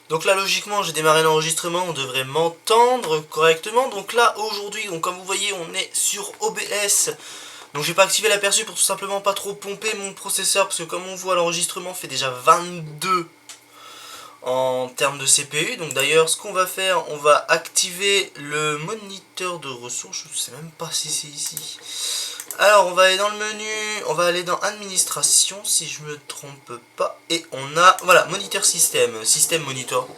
Donc là logiquement j'ai démarré l'enregistrement, on devrait m'entendre correctement. Donc là aujourd'hui, donc comme vous voyez on est sur OBS. Donc j'ai pas activé l'aperçu pour tout simplement pas trop pomper mon processeur. Parce que comme on voit l'enregistrement fait déjà 22 en termes de CPU. Donc d'ailleurs ce qu'on va faire, on va activer le moniteur de ressources. Je sais même pas si c'est ici. Alors on va aller dans le menu, on va aller dans administration si je me trompe pas. Et on a, voilà, moniteur système, système monitor.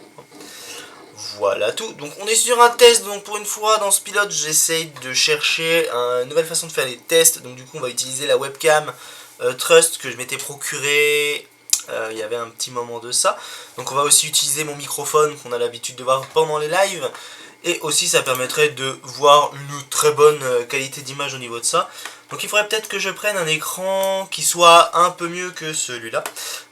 Voilà tout. Donc on est sur un test, donc pour une fois dans ce pilote j'essaye de chercher une nouvelle façon de faire les tests. Donc du coup on va utiliser la webcam Trust que je m'étais procuré il y avait un petit moment de ça. Donc on va aussi utiliser mon microphone qu'on a l'habitude de voir pendant les lives. Et aussi ça permettrait de voir une très bonne qualité d'image au niveau de ça. Donc il faudrait peut-être que je prenne un écran qui soit un peu mieux que celui-là.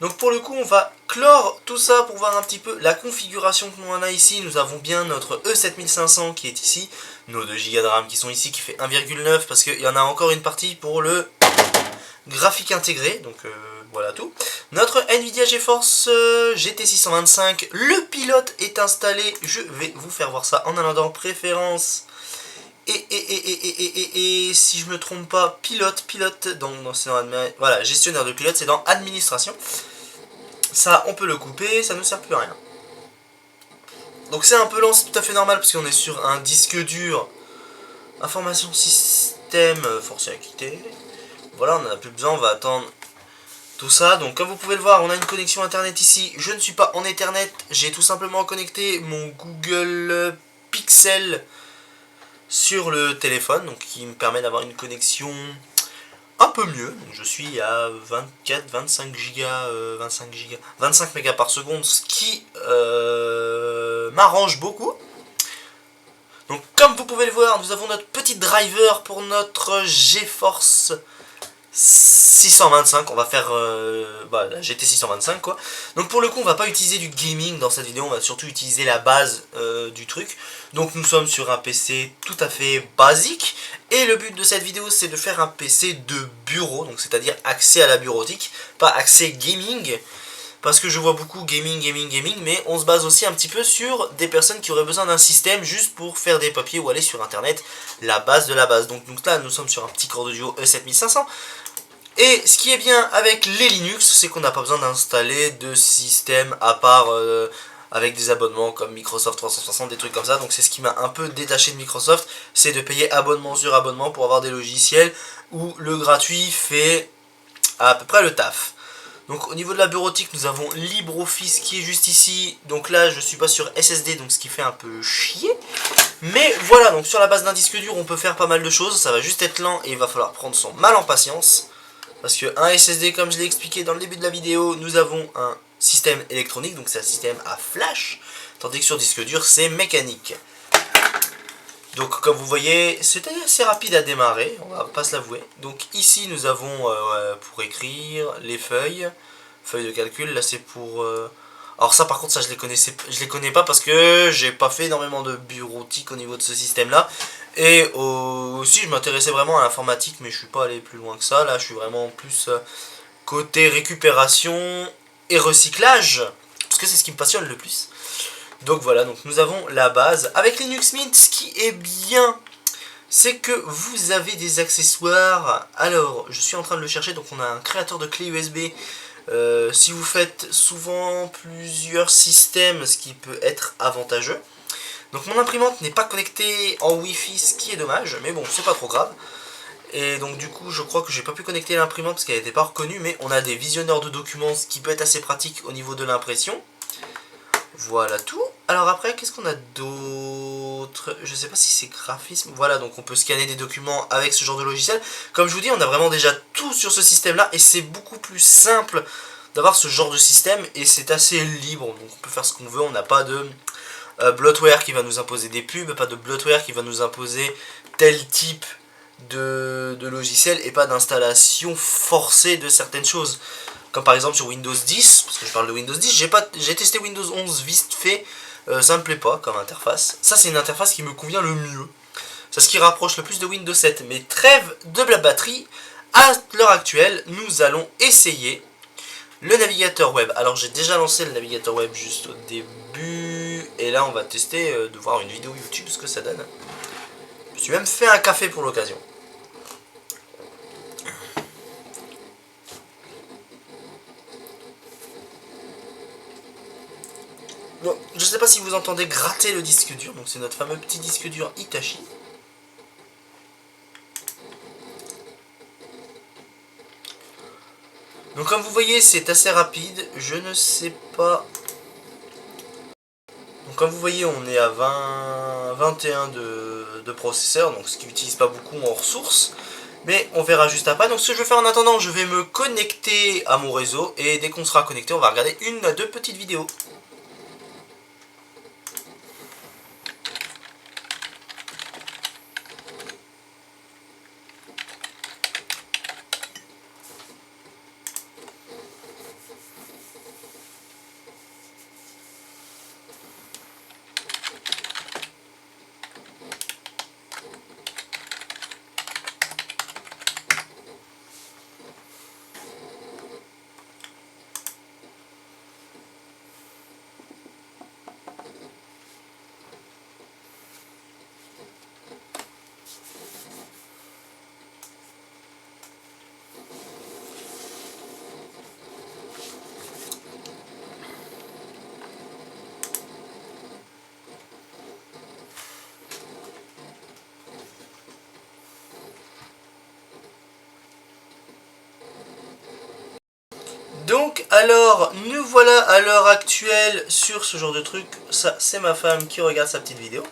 Donc pour le coup on va clore tout ça pour voir un petit peu la configuration que l'on a ici. Nous avons bien notre E7500 qui est ici, nos 2 Go de RAM qui sont ici, qui fait 1,9 parce qu'il y en a encore une partie pour le graphique intégré. Donc voilà tout. Notre Nvidia GeForce GT 625, le pilote est installé. Je vais vous faire voir ça en allant dans préférences. Et si je me trompe pas, pilote, donc c'est dans voilà, gestionnaire de pilote, c'est dans administration. Ça, on peut le couper, ça ne sert plus à rien. Donc c'est un peu lent, c'est tout à fait normal parce qu'on est sur un disque dur. Information système, forcé à quitter. Voilà, on n'en a plus besoin, on va attendre tout ça. Donc comme vous pouvez le voir, on a une connexion internet ici. Je ne suis pas en Ethernet, j'ai tout simplement connecté mon Google Pixel sur le téléphone, donc qui me permet d'avoir une connexion un peu mieux. Donc je suis à 24, 25 gigas, 25 mégas par seconde, ce qui m'arrange beaucoup. Donc comme vous pouvez le voir, nous avons notre petit driver pour notre GeForce 625, on va faire la GT 625 quoi. Donc pour le coup on va pas utiliser du gaming dans cette vidéo, on va surtout utiliser la base du truc. Donc nous sommes sur un PC tout à fait basique. Et le but de cette vidéo c'est de faire un PC de bureau, donc c'est-à-dire accès à la bureautique, pas accès gaming. Parce que je vois beaucoup gaming, mais on se base aussi un petit peu sur des personnes qui auraient besoin d'un système juste pour faire des papiers ou aller sur internet, la base de la base. Donc là nous sommes sur un petit corps de duo E7500. Et ce qui est bien avec les Linux, c'est qu'on n'a pas besoin d'installer de système à part avec des abonnements comme Microsoft 360, des trucs comme ça. Donc c'est ce qui m'a un peu détaché de Microsoft, c'est de payer abonnement sur abonnement pour avoir des logiciels où le gratuit fait à peu près le taf. Donc au niveau de la bureautique, nous avons LibreOffice qui est juste ici. Donc là je suis pas sur SSD, donc ce qui fait un peu chier. Mais voilà, donc sur la base d'un disque dur on peut faire pas mal de choses. Ça va juste être lent et il va falloir prendre son mal en patience. Parce que un SSD, comme je l'ai expliqué dans le début de la vidéo, nous avons un système électronique, donc c'est un système à flash, tandis que sur disque dur, c'est mécanique. Donc comme vous voyez, c'était assez rapide à démarrer, on va pas se l'avouer. Donc ici, nous avons pour écrire les feuilles de calcul, là c'est pour... Alors ça par contre, ça je les connais pas parce que j'ai pas fait énormément de bureautique au niveau de ce système là. Et aussi je m'intéressais vraiment à l'informatique mais je suis pas allé plus loin que ça. Là je suis vraiment plus côté récupération et recyclage. Parce que c'est ce qui me passionne le plus. Donc voilà, donc nous avons la base. Avec Linux Mint, ce qui est bien, c'est que vous avez des accessoires. Alors, je suis en train de le chercher, donc on a un créateur de clés USB. Si vous faites souvent plusieurs systèmes, ce qui peut être avantageux. Donc mon imprimante n'est pas connectée en Wi-Fi, ce qui est dommage, mais bon, c'est pas trop grave. Et donc du coup, je crois que j'ai pas pu connecter l'imprimante parce qu'elle n'était pas reconnue, mais on a des visionneurs de documents, ce qui peut être assez pratique au niveau de l'impression. Voilà tout. Alors après, qu'est-ce qu'on a d'autre? Je sais pas si c'est graphisme. Voilà, donc on peut scanner des documents avec ce genre de logiciel. Comme je vous dis, on a vraiment déjà tout sur ce système-là et c'est beaucoup plus simple d'avoir ce genre de système et c'est assez libre. Donc on peut faire ce qu'on veut, on n'a pas de bloatware qui va nous imposer des pubs, pas de bloatware qui va nous imposer tel type de logiciel et pas d'installation forcée de certaines choses. Comme par exemple sur Windows 10, parce que je parle de Windows 10, j'ai testé Windows 11 vite fait, ça me plaît pas comme interface. Ça c'est une interface qui me convient le mieux. C'est ce qui rapproche le plus de Windows 7. Mais trêve de la batterie, à l'heure actuelle, nous allons essayer Le navigateur web. Alors j'ai déjà lancé le navigateur web juste au début. Et là on va tester de voir une vidéo YouTube ce que ça donne. Je me suis même fait un café pour l'occasion. Bon, je sais pas si vous entendez gratter le disque dur. Donc c'est notre fameux petit disque dur Hitachi. Donc comme vous voyez c'est assez rapide. Je ne sais pas... Donc comme vous voyez on est à 21 de processeur. Donc ce qui n'utilise pas beaucoup en ressources. Mais on verra juste après. Donc ce que je vais faire en attendant, je vais me connecter à mon réseau. Et dès qu'on sera connecté, on va regarder une à deux petites vidéos. Donc alors, nous voilà à l'heure actuelle sur ce genre de truc. Ça, c'est ma femme qui regarde sa petite vidéo.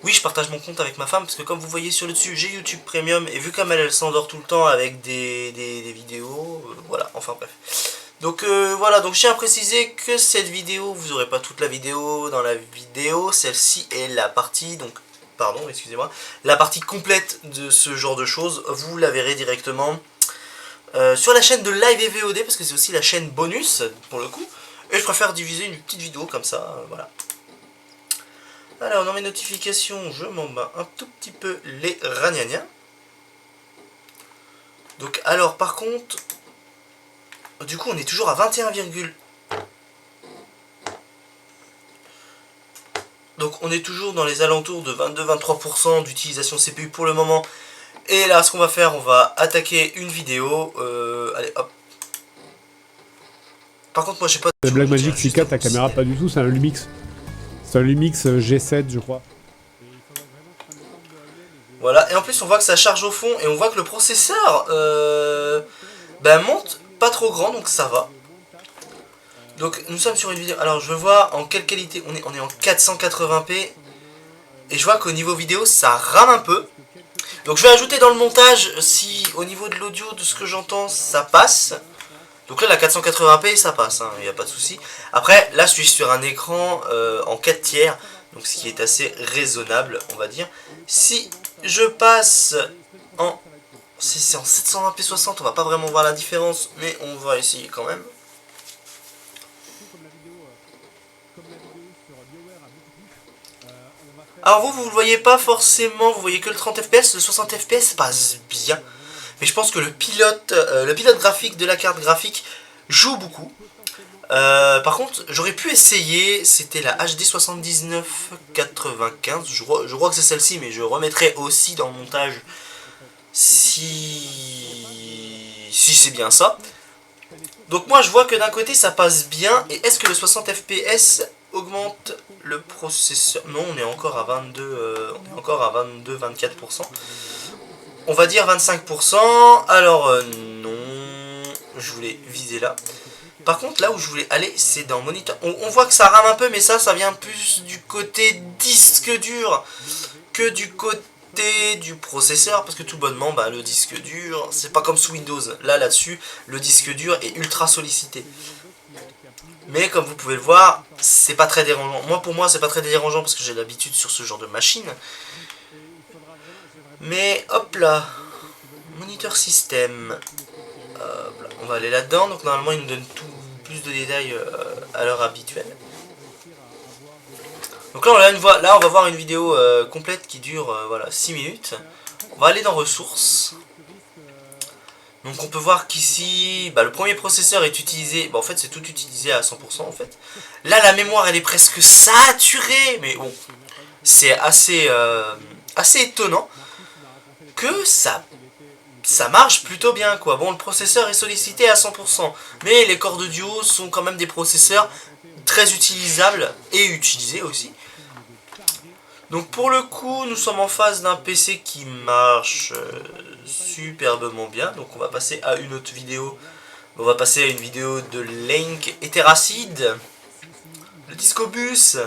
Oui, je partage mon compte avec ma femme parce que comme vous voyez sur le dessus, j'ai YouTube Premium. Et vu comme elle s'endort tout le temps avec des vidéos, voilà, enfin bref. Donc voilà, donc je tiens à préciser que cette vidéo, vous n'aurez pas toute la vidéo dans la vidéo. Celle-ci est la partie, donc, pardon, excusez-moi, la partie complète de ce genre de choses. Vous la verrez directement sur la chaîne de Live et VOD, parce que c'est aussi la chaîne bonus, pour le coup. Et je préfère diviser une petite vidéo comme ça, voilà. Alors, dans mes notifications, je m'en bats un tout petit peu les ragnagnas. Donc, alors, par contre, du coup, on est toujours à 21, donc, on est toujours dans les alentours de 22-23% d'utilisation CPU pour le moment. Et là, ce qu'on va faire, on va attaquer une vidéo. Allez, hop. Par contre, moi, j'ai pas... Blackmagic C4, ta caméra, pas du tout, c'est un Lumix. C'est un Lumix G7, je crois. Voilà, et en plus, on voit que ça charge au fond, et on voit que le processeur monte pas trop grand, donc ça va. Donc, nous sommes sur une vidéo... Alors, je vois en quelle qualité... On est en 480p. Et je vois qu'au niveau vidéo, ça rame un peu. Donc, je vais ajouter dans le montage si au niveau de l'audio, de ce que j'entends, ça passe. Donc là, la 480p, ça passe, il n'y a pas de souci. Après, là, je suis sur un écran en 4 tiers, donc ce qui est assez raisonnable, on va dire. Si je passe en... Si c'est en 720p 60, on va pas vraiment voir la différence, mais on va essayer quand même. Alors vous le voyez pas forcément, vous voyez que le 30 fps, le 60 fps passe bien. Mais je pense que le pilote graphique de la carte graphique joue beaucoup. Par contre, j'aurais pu essayer, c'était la HD 7995, je crois que c'est celle-ci, mais je remettrai aussi dans le montage si c'est bien ça. Donc moi je vois que d'un côté ça passe bien, et est-ce que le 60 fps augmente le processeur? Non, on est encore à 22-24%. On va dire 25%, alors non, je voulais viser là. Par contre, là où je voulais aller, c'est dans moniteur. On voit que ça rame un peu, mais ça vient plus du côté disque dur que du côté du processeur. Parce que tout bonnement, le disque dur, c'est pas comme sous Windows. Là-dessus, le disque dur est ultra sollicité. Mais comme vous pouvez le voir, c'est pas très dérangeant. Pour moi, c'est pas très dérangeant parce que j'ai l'habitude sur ce genre de machine. Mais hop là, moniteur système. On va aller là-dedans. Donc normalement, il nous donne plus de détails à l'heure habituelle. Donc là, on va voir une vidéo complète qui dure 6 minutes. On va aller dans ressources. Donc on peut voir qu'ici, le premier processeur est utilisé, en fait c'est tout utilisé à 100% en fait. Là la mémoire elle est presque saturée, mais bon, c'est assez étonnant que ça marche plutôt bien quoi. Bon, le processeur est sollicité à 100%, mais les corps de duo sont quand même des processeurs très utilisables et utilisés aussi. Donc pour le coup, nous sommes en face d'un PC qui marche superbement bien. Donc on va passer à une autre vidéo. On va passer à une vidéo de Link et Terracid, le Discobus.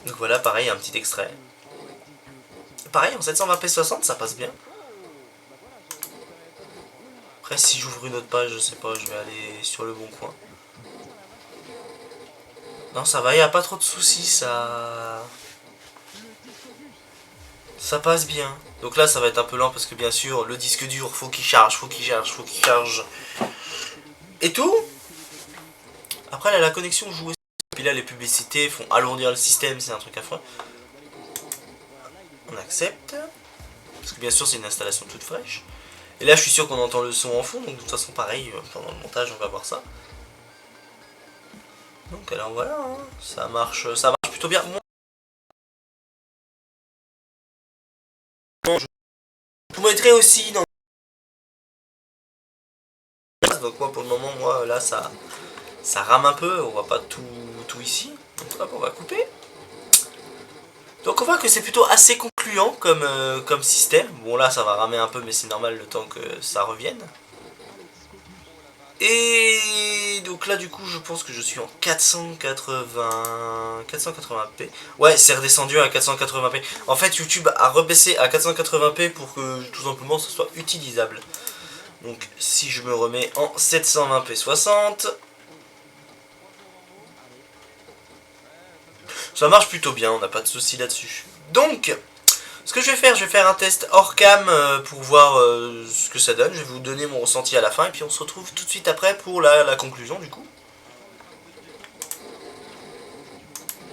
Donc voilà, pareil, un petit extrait. Pareil, en 720p 60, ça passe bien. Après, si j'ouvre une autre page, je sais pas, je vais aller sur le bon coin. Non, ça va, il n'y a pas trop de soucis, ça passe bien. Donc là, ça va être un peu lent parce que bien sûr, le disque dur, faut qu'il charge, faut qu'il charge, faut qu'il charge. Et tout. Après, là, la connexion joue aussi. Puis là, les publicités font alourdir le système, c'est un truc affreux. On accepte. Parce que bien sûr, c'est une installation toute fraîche. Et là, je suis sûr qu'on entend le son en fond, donc de toute façon, pareil, pendant le montage, on va voir ça. Donc alors voilà, hein, ça marche plutôt bien. Moi, je vous mettrai aussi dans. Donc moi, pour le moment, moi, là, ça rame un peu. On voit pas tout ici. Donc hop, on va couper. Donc on voit que c'est plutôt assez concluant comme système. Bon là, ça va ramer un peu, mais c'est normal le temps que ça revienne. Et donc là du coup je pense que je suis en 480p. Ouais, c'est redescendu à 480p. En fait YouTube a rebaissé à 480p pour que tout simplement ce soit utilisable. Donc si je me remets en 720p 60, ça marche plutôt bien, on n'a pas de souci là-dessus. Donc ce que je vais faire un test hors cam pour voir ce que ça donne. Je vais vous donner mon ressenti à la fin et puis on se retrouve tout de suite après pour la conclusion du coup.